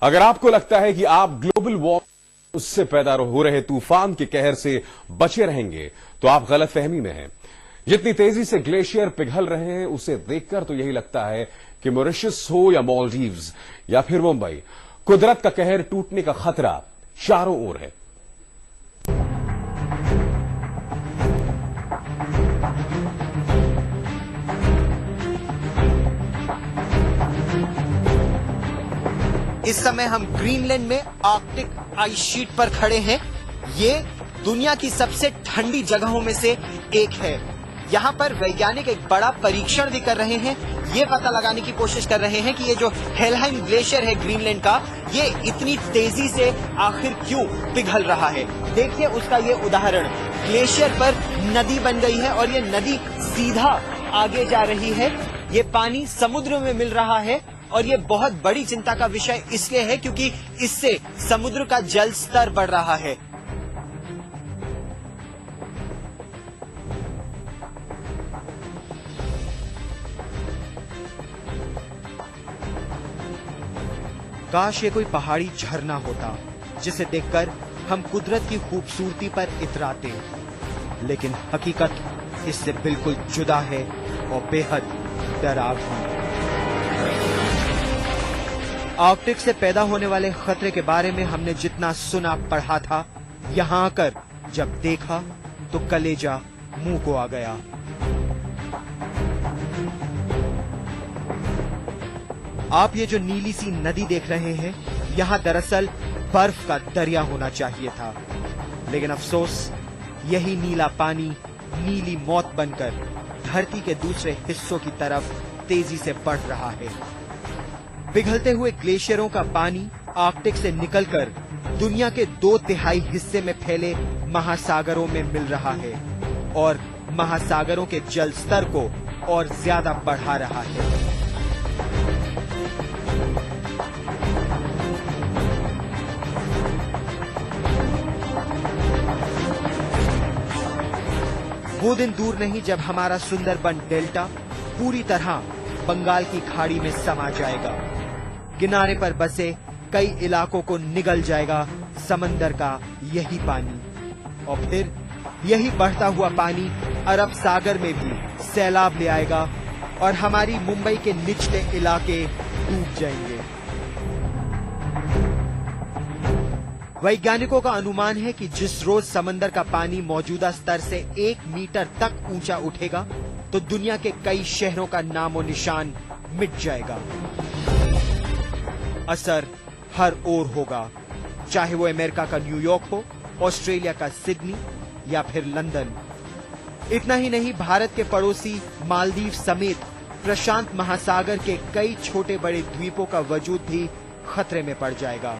अगर आपको लगता है कि आप ग्लोबल वार्मिंग उससे पैदा हो रहे तूफान के कहर से बचे रहेंगे तो आप गलतफहमी में हैं। जितनी तेजी से ग्लेशियर पिघल रहे हैं उसे देखकर तो यही लगता है कि मॉरिशस हो या मालदीव्स या फिर मुंबई, कुदरत का कहर टूटने का खतरा चारों ओर है। इस समय हम ग्रीनलैंड में आर्कटिक आइस शीट पर खड़े हैं। ये दुनिया की सबसे ठंडी जगहों में से एक है। यहाँ पर वैज्ञानिक एक बड़ा परीक्षण भी कर रहे हैं। ये पता लगाने की कोशिश कर रहे हैं कि ये जो हेलहाइम ग्लेशियर है ग्रीनलैंड का, ये इतनी तेजी से आखिर क्यों पिघल रहा है। देखिए उसका ये उदाहरण, ग्लेशियर पर नदी बन गई है और ये नदी सीधा आगे जा रही है। ये पानी समुद्र में मिल रहा है और ये बहुत बड़ी चिंता का विषय इसलिए है क्योंकि इससे समुद्र का जल स्तर बढ़ रहा है। काश ये कोई पहाड़ी झरना होता जिसे देखकर हम कुदरत की खूबसूरती पर इतराते, लेकिन हकीकत इससे बिल्कुल जुदा है और बेहद डरावनी। आर्कटिक से पैदा होने वाले खतरे के बारे में हमने जितना सुना पढ़ा था, यहाँ आकर जब देखा तो कलेजा मुंह को आ गया। आप ये जो नीली सी नदी देख रहे हैं, यहाँ दरअसल बर्फ का दरिया होना चाहिए था, लेकिन अफसोस यही नीला पानी नीली मौत बनकर धरती के दूसरे हिस्सों की तरफ तेजी से बढ़ रहा है। पिघलते हुए ग्लेशियरों का पानी आर्कटिक से निकलकर दुनिया के 2/3 हिस्से में फैले महासागरों में मिल रहा है और महासागरों के जल स्तर को और ज्यादा बढ़ा रहा है। वो दिन दूर नहीं जब हमारा सुंदरबन डेल्टा पूरी तरह बंगाल की खाड़ी में समा जाएगा। किनारे पर बसे कई इलाकों को निगल जाएगा समंदर का यही पानी, और फिर यही बढ़ता हुआ पानी अरब सागर में भी सैलाब ले आएगा और हमारी मुंबई के निचले इलाके डूब जाएंगे। वैज्ञानिकों का अनुमान है कि जिस रोज समंदर का पानी मौजूदा स्तर से 1 मीटर तक ऊंचा उठेगा तो दुनिया के कई शहरों का नामो निशान मिट जाएगा। असर हर ओर होगा, चाहे वो अमेरिका का न्यूयॉर्क हो, ऑस्ट्रेलिया का सिडनी या फिर लंदन। इतना ही नहीं, भारत के पड़ोसी मालदीव समेत प्रशांत महासागर के कई छोटे बड़े द्वीपों का वजूद भी खतरे में पड़ जाएगा।